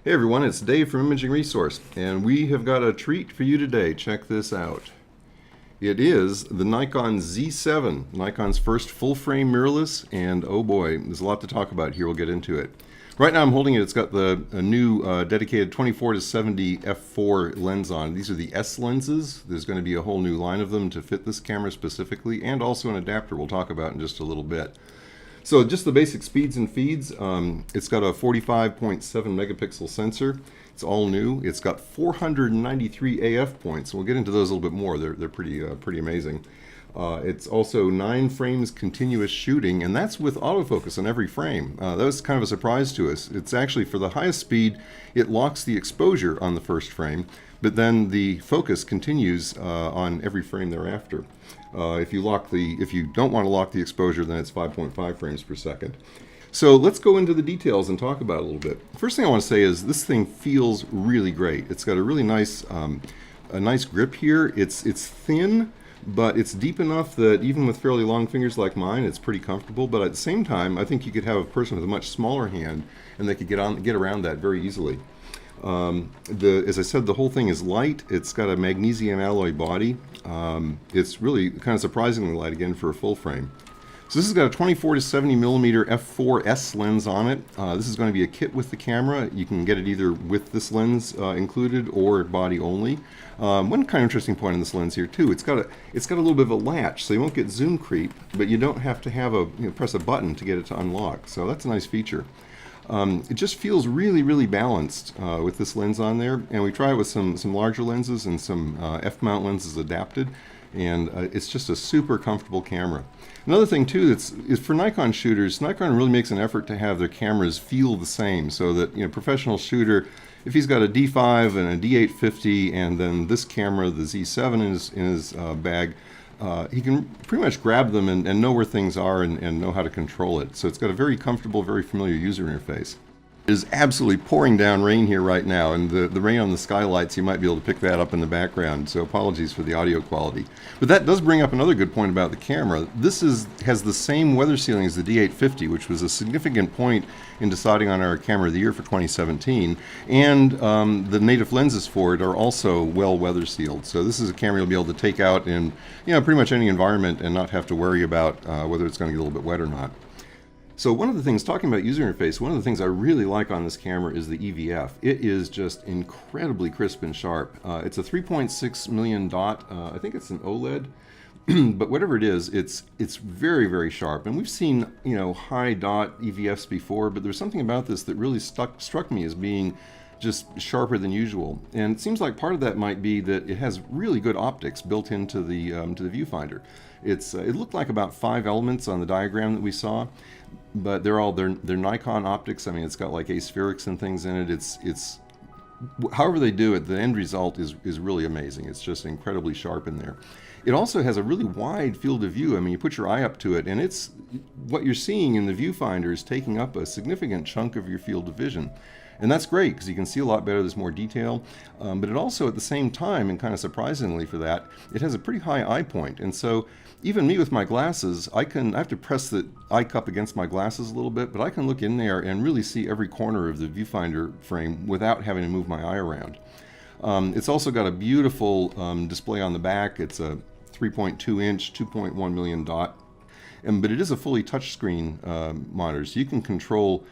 Hey everyone, it's Dave from Imaging Resource, and we have got a treat for you today. Check this out. It is the Nikon Z7, Nikon's first full-frame mirrorless, and oh boy, there's a lot to talk about here. We'll get into it. Right now I'm holding it. It's got a new dedicated 24-70 f4 lens on. These are the S lenses. There's going to be a whole new line of them to fit this camera specifically, and also an adapter we'll talk about in just a little bit. So just the basic speeds and feeds. It's got a 45.7 megapixel sensor. It's all new. It's got 493 AF points. We'll get into those a little bit more. They're pretty amazing. It's also 9 frames continuous shooting, and that's with autofocus on every frame. That was kind of a surprise to us. It's actually, for the highest speed, it locks the exposure on the first frame, but then the focus continues on every frame thereafter. If you don't want to lock the exposure, then it's 5.5 frames per second. So let's go into the details and talk about it a little bit. First thing I want to say is this thing feels really great. It's got a really nice grip here. It's thin, but it's deep enough that even with fairly long fingers like mine, it's pretty comfortable. But at the same time, I think you could have a person with a much smaller hand, and they could get around that very easily. As I said, the whole thing is light. It's got a magnesium alloy body. It's really kind of surprisingly light again for a full frame. So this has got a 24-70 millimeter f4S lens on it. This is going to be a kit with the camera. You can get it either with this lens included or body only. One kind of interesting point on this lens here too, it's got a little bit of a latch, so you won't get zoom creep, but you don't have to have press a button to get it to unlock. So that's a nice feature. It just feels really balanced with this lens on there, and we try it with some larger lenses and some f-mount lenses adapted, and it's just a super comfortable camera. Another thing too is for Nikon shooters, Nikon really makes an effort to have their cameras feel the same, so that professional shooter, if he's got a D5 and a D850 and then this camera, the Z7 in his bag, he can pretty much grab them and know where things are and know how to control it. So it's got a very comfortable, very familiar user interface. It is absolutely pouring down rain here right now, and the rain on the skylights, you might be able to pick that up in the background, so apologies for the audio quality. But that does bring up another good point about the camera. This has the same weather sealing as the D850, which was a significant point in deciding on our camera of the year for 2017, and the native lenses for it are also well weather sealed. So this is a camera you'll be able to take out in pretty much any environment and not have to worry about whether it's going to get a little bit wet or not. So one of the things, talking about user interface, one of the things I really like on this camera is the EVF. It is just incredibly crisp and sharp. It's a 3.6 million dot, I think it's an OLED, but whatever it is, it's very sharp. And we've seen high dot EVFs before, but there's something about this that really struck me as being just sharper than usual. And it seems like part of that might be that it has really good optics built into the viewfinder. It looked like about 5 elements on the diagram that we saw, but they're Nikon optics. I mean, it's got like aspherics and things in it. It's however they do it, the end result is really amazing. It's just incredibly sharp in there. It also has a really wide field of view. I mean, you put your eye up to it, and what you're seeing in the viewfinder is taking up a significant chunk of your field of vision. And that's great because you can see a lot better, there's more detail, but it also at the same time, and kind of surprisingly for that, it has a pretty high eye point. And so even me with my glasses, I have to press the eye cup against my glasses a little bit, but I can look in there and really see every corner of the viewfinder frame without having to move my eye around. It's also got a beautiful display on the back. It's a 3.2 inch, 2.1 million dot. But it is a fully touchscreen monitor, so you can control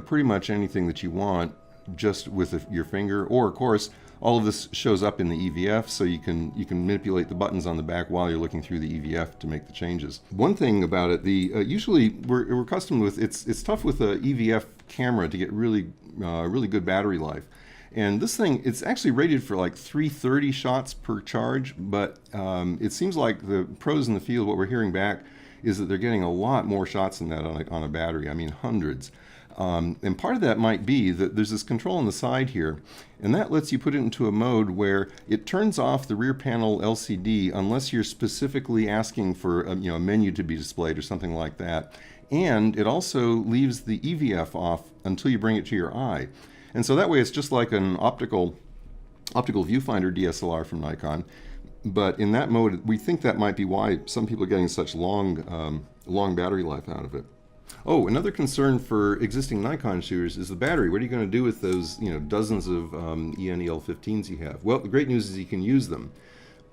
pretty much anything that you want just with your finger. Or of course, all of this shows up in the EVF, so you can manipulate the buttons on the back while you're looking through the EVF to make the changes. One thing about it, usually we're accustomed with it's tough with a EVF camera to get really good battery life. And this thing, it's actually rated for like 330 shots per charge, but it seems like the pros in the field, what we're hearing back, is that they're getting a lot more shots than that on a battery. I mean, hundreds. And part of that might be that there's this control on the side here, and that lets you put it into a mode where it turns off the rear panel LCD unless you're specifically asking for a menu to be displayed or something like that. And it also leaves the EVF off until you bring it to your eye. And so that way it's just like an optical viewfinder DSLR from Nikon. But in that mode, we think that might be why some people are getting such long battery life out of it. Oh, another concern for existing Nikon shooters is the battery. What are you going to do with those, dozens of EN-EL15s you have? Well, the great news is you can use them.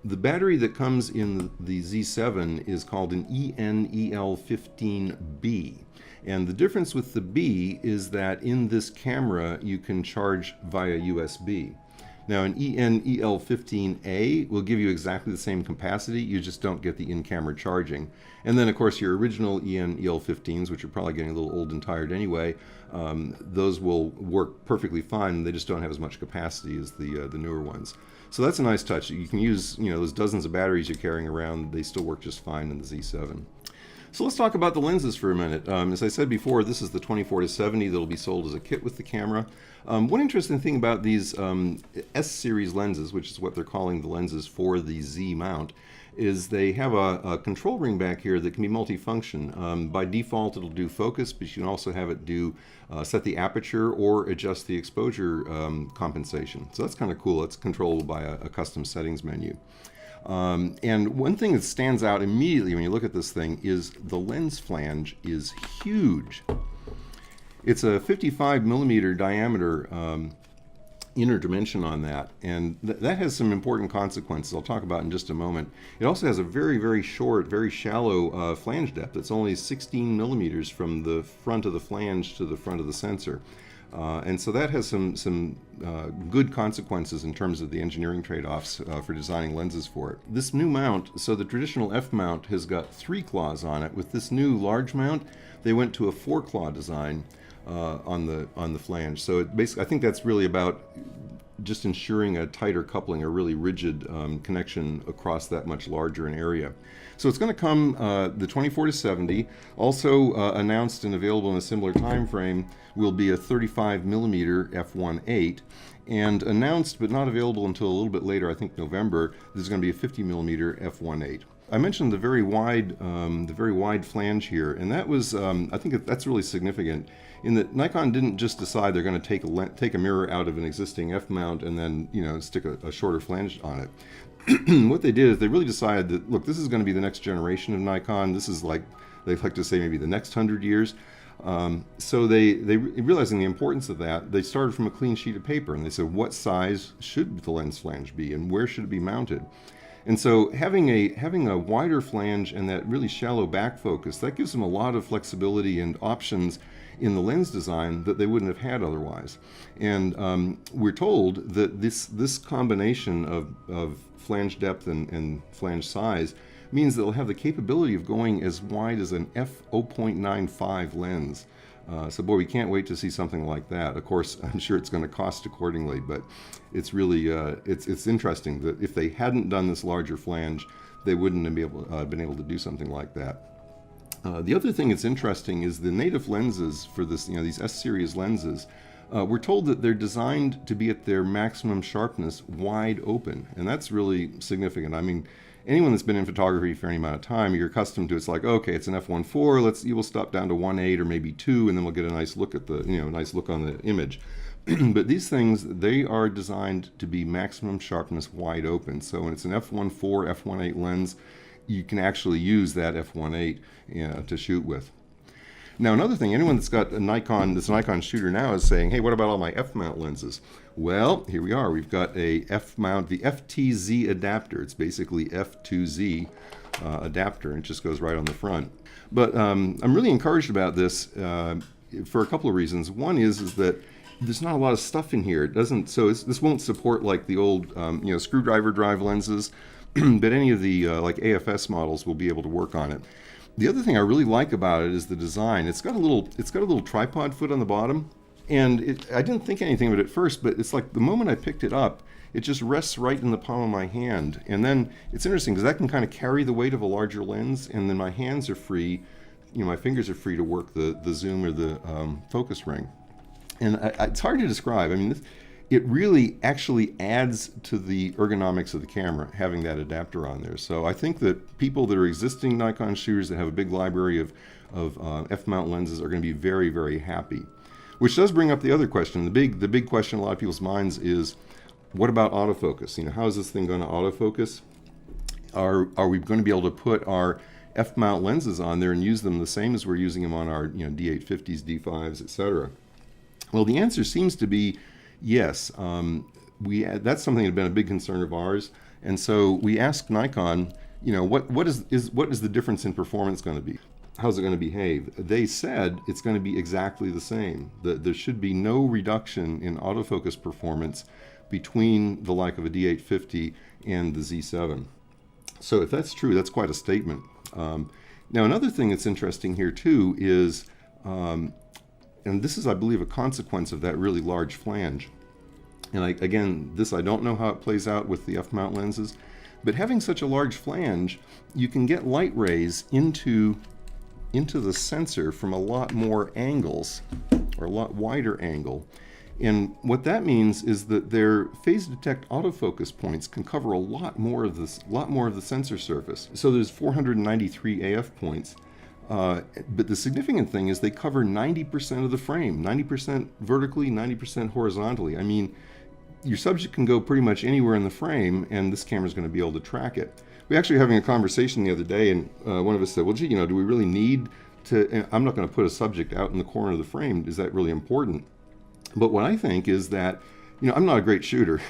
The battery that comes in the Z7 is called an EN-EL15B. And the difference with the B is that in this camera you can charge via USB. Now an EN-EL15A will give you exactly the same capacity, you just don't get the in-camera charging. And then of course your original EN-EL15s, which are probably getting a little old and tired anyway, those will work perfectly fine, they just don't have as much capacity as the newer ones. So that's a nice touch. You can use those dozens of batteries you're carrying around, they still work just fine in the Z7. So let's talk about the lenses for a minute. As I said before, this is the 24-70 that will be sold as a kit with the camera. One interesting thing about these S-series lenses, which is what they're calling the lenses for the Z mount, is they have a control ring back here that can be multifunction. By default it'll do focus, but you can also have it do set the aperture or adjust the exposure compensation. So that's kind of cool. It's controllable by a custom settings menu. And one thing that stands out immediately when you look at this thing is the lens flange is huge. It's a 55 millimeter diameter inner dimension on that, and that has some important consequences I'll talk about in just a moment. It also has a very, very short, very shallow flange depth. It's only 16 millimeters from the front of the flange to the front of the sensor. And so that has some good consequences in terms of the engineering trade-offs for designing lenses for it. This new mount, so the traditional F mount has got 3 claws on it. With this new large mount, they went to a 4-claw design on the flange. So it basically, I think that's really about just ensuring a tighter coupling, a really rigid connection across that much larger an area. So it's going to come the 24-70. Also announced and available in a similar time frame will be a 35 millimeter f1.8, and announced but not available until a little bit later, I think November, there's going to be a 50 millimeter f1.8. I mentioned the very wide flange here, and that was I think that's really significant in that Nikon didn't just decide they're going to take a mirror out of an existing f mount and then stick a shorter flange on it. What they did is they really decided that, look, this is going to be the next generation of Nikon. This is like, they like to say, maybe the next 100 years. So they realizing the importance of that, they started from a clean sheet of paper and they said, what size should the lens flange be and where should it be mounted? And so having a wider flange and that really shallow back focus, that gives them a lot of flexibility and options in the lens design that they wouldn't have had otherwise. And we're told that this combination of flange depth and flange size means that they'll have the capability of going as wide as an f0.95 lens. So boy, we can't wait to see something like that. Of course, I'm sure it's going to cost accordingly, but it's really it's interesting that if they hadn't done this larger flange, they wouldn't have been able to do something like that. The other thing that's interesting is the native lenses for this, these S-series lenses. We're told that they're designed to be at their maximum sharpness wide open, and that's really significant. I mean, anyone that's been in photography for any amount of time, you're accustomed to, it's like, okay, it's an f1.4, you will stop down to 1.8 or maybe 2, and then we'll get a nice look at the, nice look on the image. But these things, they are designed to be maximum sharpness wide open. So when it's an f1.4, f1.8 lens, you can actually use that f1.8 to shoot with. Now another thing, anyone that's got a Nikon shooter now is saying, hey, what about all my f-mount lenses? Well, here we are. We've got a f-mount, the FTZ adapter. It's basically F2Z adapter, and it just goes right on the front. But I'm really encouraged about this for a couple of reasons. One is that there's not a lot of stuff in here. It doesn't, so this won't support like the old screwdriver drive lenses, but any of the like AFS models will be able to work on it. The other thing I really like about it is the design. It's got a little tripod foot on the bottom, and I didn't think anything of it at first, but it's like the moment I picked it up, it just rests right in the palm of my hand. And then it's interesting because that can kind of carry the weight of a larger lens, and then my hands are free, my fingers are free to work the zoom or the focus ring. And it's hard to describe. I mean, it really actually adds to the ergonomics of the camera, having that adapter on there. So I think that people that are existing Nikon shooters that have a big library of f-mount lenses are going to be very, very happy. Which does bring up the other question. The big question in a lot of people's minds is, what about autofocus? How is this thing going to autofocus? Are we going to be able to put our f-mount lenses on there and use them the same as we're using them on our D850s, D5s, etc. Well, the answer seems to be yes. That's something that had been a big concern of ours, and so we asked Nikon, what is the difference in performance going to be? How's it going to behave? They said it's going to be exactly the same. There should be no reduction in autofocus performance between the like of a D850 and the Z7. So if that's true, that's quite a statement. Now, another thing that's interesting here too is, and this is, I believe, a consequence of that really large flange. And again, I don't know how it plays out with the f-mount lenses, but having such a large flange, you can get light rays into the sensor from a lot more angles, or a lot wider angle. And what that means is that their phase detect autofocus points can cover a lot more of the sensor surface. So there's 493 AF points. But the significant thing is they cover 90% of the frame, 90% vertically, 90% horizontally. I mean, your subject can go pretty much anywhere in the frame, and this camera is going to be able to track it. We actually were having a conversation the other day, and one of us said, well, gee, do we really need to, I'm not going to put a subject out in the corner of the frame. Is that really important? But what I think is that, I'm not a great shooter.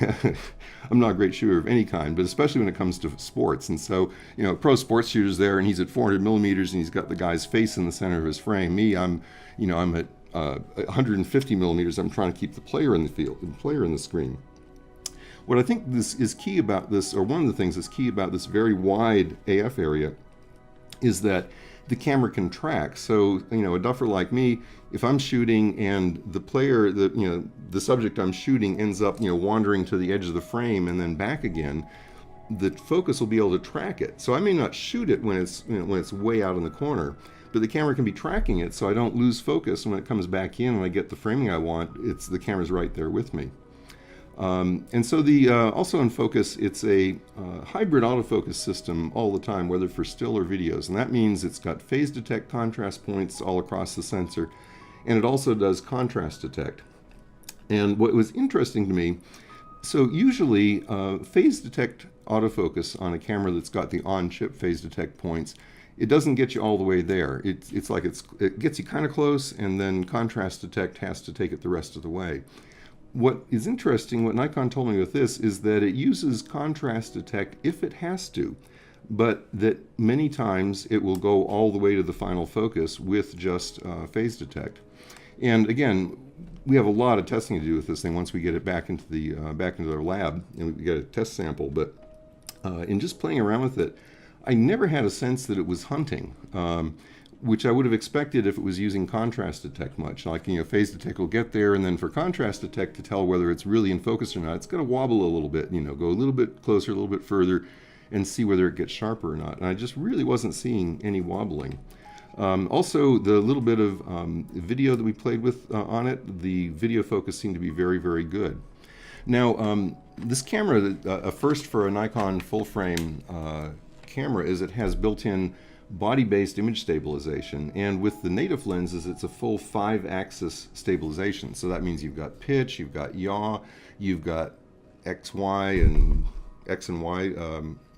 I'm not a great shooter of any kind, but especially when it comes to sports. And so, pro sports shooter's there, and he's at 400 millimeters, and he's got the guy's face in the center of his frame. Me, I'm at 150 millimeters. I'm trying to keep the player in the field, the player in the screen. What I think this is key about this, or one of the things that's key about this very wide AF area, is that the camera can track. So, a duffer like me, if I'm shooting and the player, the subject I'm shooting ends up, wandering to the edge of the frame and then back again, the focus will be able to track it. So I may not shoot it when it's way out in the corner, but the camera can be tracking it so I don't lose focus. And when it comes back in and I get the framing I want, the camera's right there with me. And so also in focus, it's a hybrid autofocus system all the time, whether for still or videos. And that means it's got phase detect contrast points all across the sensor, and it also does contrast detect. And what was interesting to me, so usually phase detect autofocus on a camera that's got the on-chip phase detect points, it doesn't get you all the way there. It gets you kind of close, and then contrast detect has to take it the rest of the way. What is interesting, what Nikon told me with this, is that it uses contrast detect if it has to, but that many times it will go all the way to the final focus with just phase detect. And again, we have a lot of testing to do with this thing once we get it back into our lab and we get a test sample. But in just playing around with it, I never had a sense that it was hunting. Which I would have expected if it was using contrast detect much. Like, phase detect will get there, and then for contrast detect to tell whether it's really in focus or not, it's going to wobble a little bit, go a little bit closer, a little bit further, and see whether it gets sharper or not. And I just really wasn't seeing any wobbling. Also, the little bit of video that we played with on it, the video focus seemed to be very, very good. Now, this camera, a first for a Nikon full-frame camera, is it has built-in body-based image stabilization, and with the native lenses it's a full 5-axis stabilization. So that means you've got pitch, you've got yaw, you've got X and Y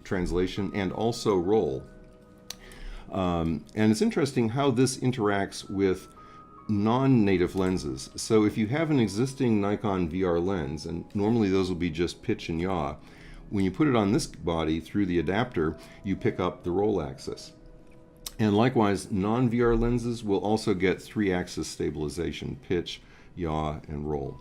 translation, and also roll. And it's interesting how this interacts with non-native lenses. So if you have an existing Nikon VR lens, and normally those will be just pitch and yaw, when you put it on this body through the adapter, you pick up the roll axis. And likewise, non-VR lenses will also get 3-axis stabilization, pitch, yaw, and roll.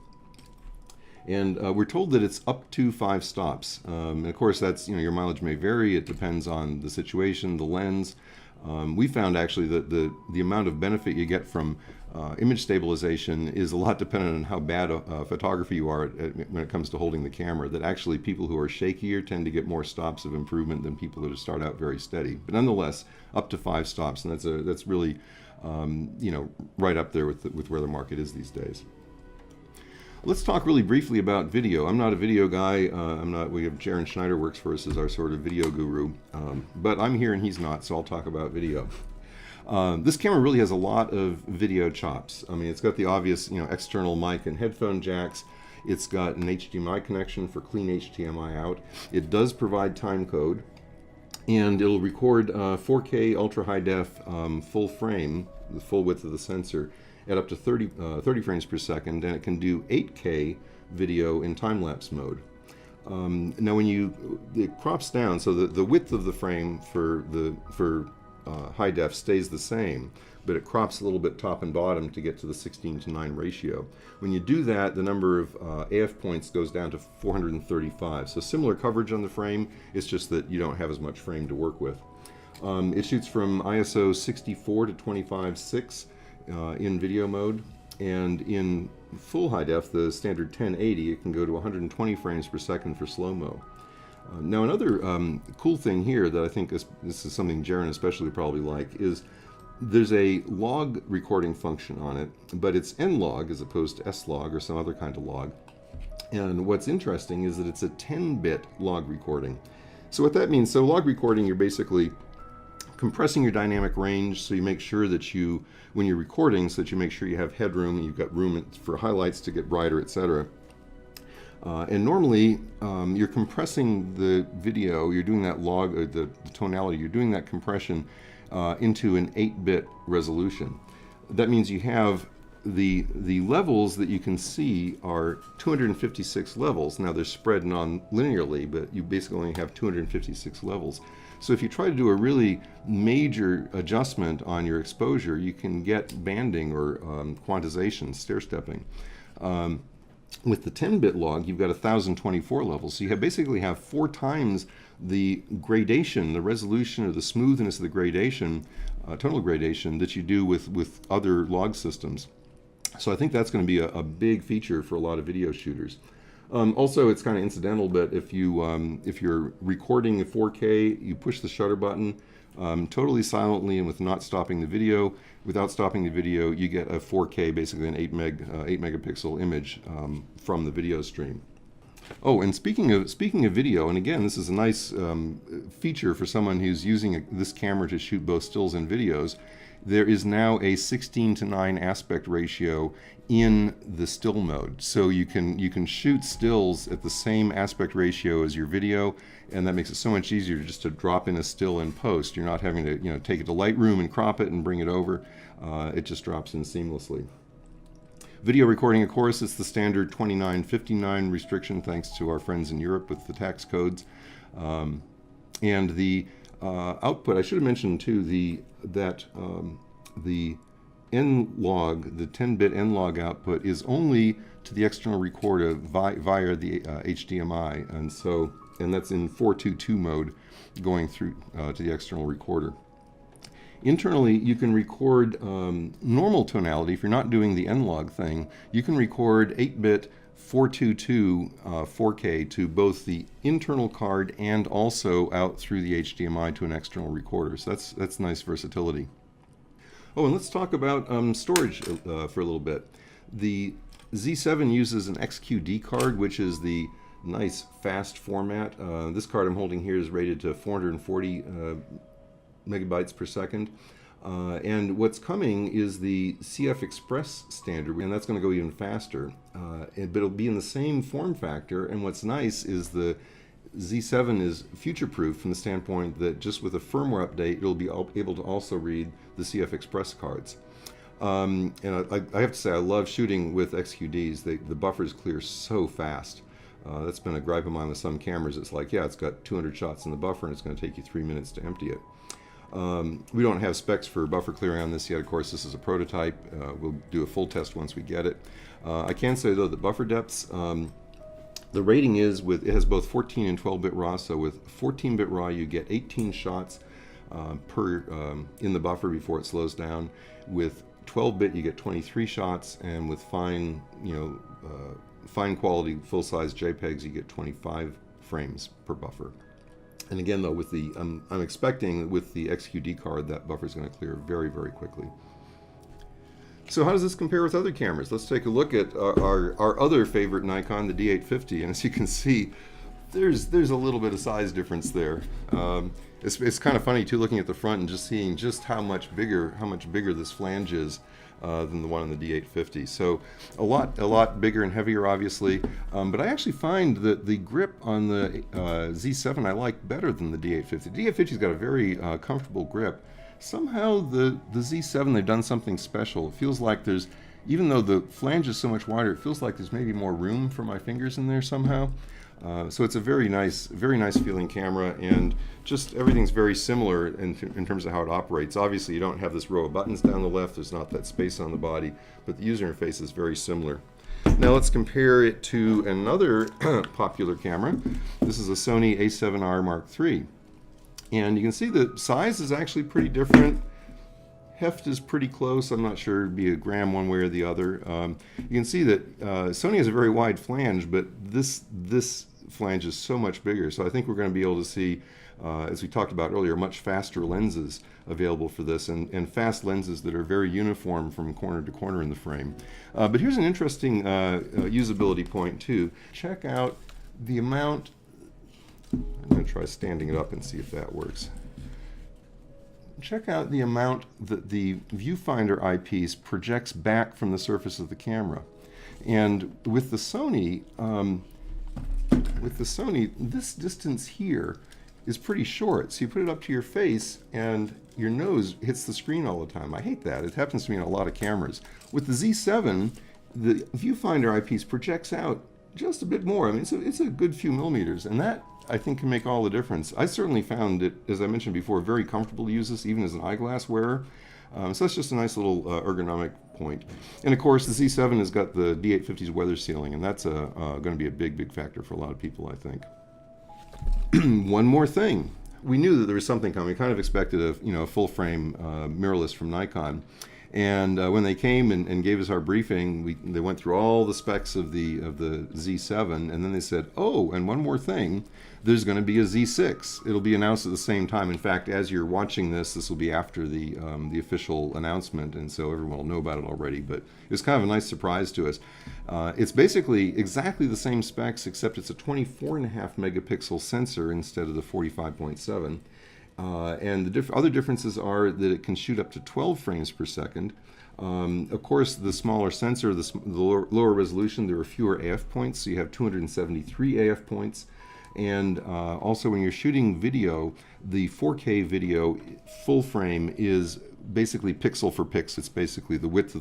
And we're told that it's up to 5 stops. And of course, that's, your mileage may vary. It depends on the situation, the lens. We found actually that the amount of benefit you get from image stabilization is a lot dependent on how bad a photographer you are when it comes to holding the camera. That actually people who are shakier tend to get more stops of improvement than people who start out very steady. But nonetheless, up to 5 stops, and that's really right up there with where the market is these days. Let's talk really briefly about video. I'm not a video guy. We have Jaron Schneider works for us as our sort of video guru, but I'm here and he's not, so I'll talk about video. This camera really has a lot of video chops. I mean, it's got the obvious, external mic and headphone jacks. It's got an HDMI connection for clean HDMI out. It does provide time code. and it'll record 4K ultra high def full frame, the full width of the sensor, at up to 30 frames per second, and it can do 8K video in time-lapse mode. Now, when it crops down, so the width of the frame for high def stays the same, but it crops a little bit top and bottom to get to the 16:9 ratio. When you do that, the number of AF points goes down to 435. So similar coverage on the frame, it's just that you don't have as much frame to work with. It shoots from ISO 64 to 25.6 in video mode, and in full high def, the standard 1080, it can go to 120 frames per second for slow-mo. Now, another cool thing here that I think this is something Jaren especially probably like is there's a log recording function on it, but it's N-log as opposed to S-log or some other kind of log. And what's interesting is that it's a 10-bit log recording. So what that means, so log recording, you're basically compressing your dynamic range, so you make sure that when you're recording, so that you make sure you have headroom, you've got room for highlights to get brighter, etc. And normally, you're compressing the video, you're doing that log, or the tonality, you're doing that compression into an 8-bit resolution. That means you have the levels that you can see are 256 levels. Now they're spread non-linearly, but you basically only have 256 levels. So if you try to do a really major adjustment on your exposure, you can get banding or quantization, stair-stepping. With the 10-bit log, you've got 1,024 levels. So you basically have 4 times the gradation, the resolution or the smoothness of the gradation, tonal gradation, that you do with other log systems. So I think that's going to be a big feature for a lot of video shooters. Also, it's kind of incidental, but if you're recording a 4K, you push the shutter button totally silently and with not stopping the video. Without stopping the video, you get a 4K, basically an 8 megapixel image from the video stream. Oh, and speaking of video, and again, this is a nice feature for someone who's using this camera to shoot both stills and videos. There is now a 16:9 aspect ratio in the still mode, so you can shoot stills at the same aspect ratio as your video, and that makes it so much easier just to drop in a still in post. You're not having to take it to Lightroom and crop it and bring it over. It just drops in seamlessly. Video recording, of course, it's the standard 2959 restriction, thanks to our friends in Europe with the tax codes. And the output, I should have mentioned too, the N-log, the 10-bit N-log output is only to the external recorder via the HDMI, and that's in 422 mode going through to the external recorder. Internally, you can record normal tonality. If you're not doing the N-log thing, you can record 8-bit 422 4K to both the internal card and also out through the HDMI to an external recorder. So that's nice versatility. Oh, and let's talk about storage for a little bit. The Z7 uses an XQD card, which is the nice fast format. This card I'm holding here is rated to 440 megabytes per second. And what's coming is the CF Express standard, and that's going to go even faster. But it'll be in the same form factor, and what's nice is the Z7 is future-proof from the standpoint that just with a firmware update, it'll be able to also read the CF Express cards. And I have to say, I love shooting with XQDs. The buffers clear so fast. That's been a gripe of mine with some cameras. It's like, yeah, it's got 200 shots in the buffer, and it's going to take you 3 minutes to empty it. We don't have specs for buffer clearing on this yet. Of course, this is a prototype. We'll do a full test once we get it. I can say, though, that buffer depths, the rating is it has both 14 and 12-bit RAW. So with 14-bit RAW, you get 18 shots in the buffer before it slows down. With 12-bit, you get 23 shots, and with fine quality full-size JPEGs, you get 25 frames per buffer. And again, though, with I'm expecting with the XQD card that buffer is going to clear very, very quickly. So how does this compare with other cameras? Let's take a look at our other favorite Nikon, the D850. And as you can see, there's a little bit of size difference there. It's kind of funny too, looking at the front and just seeing just how much bigger this flange is than the one on the D850. So a lot bigger and heavier, obviously. But I actually find that the grip on the Z7 I like better than the D850. The D850's got a very comfortable grip. Somehow the Z7, they've done something special. It feels like there's, even though the flange is so much wider, it feels like there's maybe more room for my fingers in there somehow. So it's a very nice feeling camera, and just everything's very similar in terms of how it operates. Obviously, you don't have this row of buttons down the left. There's not that space on the body, but the user interface is very similar. Now let's compare it to another popular camera. This is a Sony A7R Mark III. And you can see the size is actually pretty different. Heft is pretty close. I'm not sure it'd be a gram one way or the other. You can see that Sony has a very wide flange, but this flange is so much bigger. So I think we're going to be able to see, as we talked about earlier, much faster lenses available for this, and fast lenses that are very uniform from corner to corner in the frame. But here's an interesting usability point too. Check out the amount. I'm going to try standing it up and see if that works. Check out the amount that the viewfinder eyepiece projects back from the surface of the camera. And with the Sony, this distance here is pretty short. So you put it up to your face and your nose hits the screen all the time. I hate that. It happens to me in a lot of cameras. With the Z7, the viewfinder eyepiece projects out just a bit more. I mean, it's a good few millimeters, and that, I think, can make all the difference. I certainly found it, as I mentioned before, very comfortable to use this, even as an eyeglass wearer. So that's just a nice little ergonomic point. And of course, the Z7 has got the D850's weather sealing, and that's going to be a big factor for a lot of people, I think. One more thing. We knew that there was something coming. We kind of expected a full-frame mirrorless from Nikon. And when they came and gave us our briefing, they went through all the specs of the Z7, and then they said, oh, and one more thing, there's going to be a Z6. It'll be announced at the same time. In fact, as you're watching this will be after the official announcement, and so everyone will know about it already. But it was kind of a nice surprise to us. It's basically exactly the same specs, except it's a 24.5 megapixel sensor instead of the 45.7. And the other differences are that it can shoot up to 12 frames per second. Of course, the smaller sensor, the lower resolution, there are fewer AF points, so you have 273 AF points. And also, when you're shooting video, the 4K video full frame is basically pixel for pixel. It's basically the width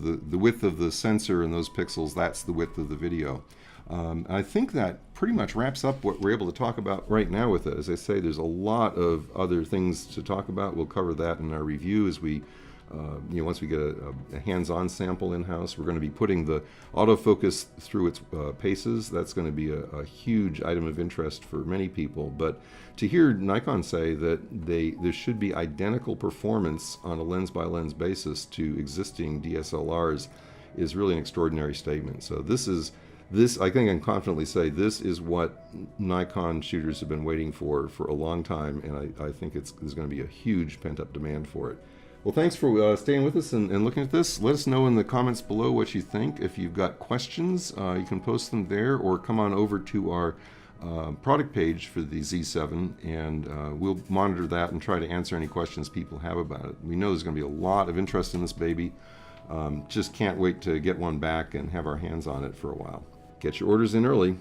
of the sensor and those pixels. That's the width of the video. I think that pretty much wraps up what we're able to talk about right now with it. As I say, there's a lot of other things to talk about. We'll cover that in our review as we, once we get a hands-on sample in-house. We're going to be putting the autofocus through its paces. That's going to be a huge item of interest for many people. But to hear Nikon say that there should be identical performance on a lens-by-lens basis to existing DSLRs is really an extraordinary statement. So this, I think I can confidently say, this is what Nikon shooters have been waiting for a long time, and I think there's going to be a huge pent-up demand for it. Well, thanks for staying with us and looking at this. Let us know in the comments below what you think. If you've got questions, you can post them there, or come on over to our product page for the Z7, and we'll monitor that and try to answer any questions people have about it. We know there's going to be a lot of interest in this baby. Just can't wait to get one back and have our hands on it for a while. Get your orders in early.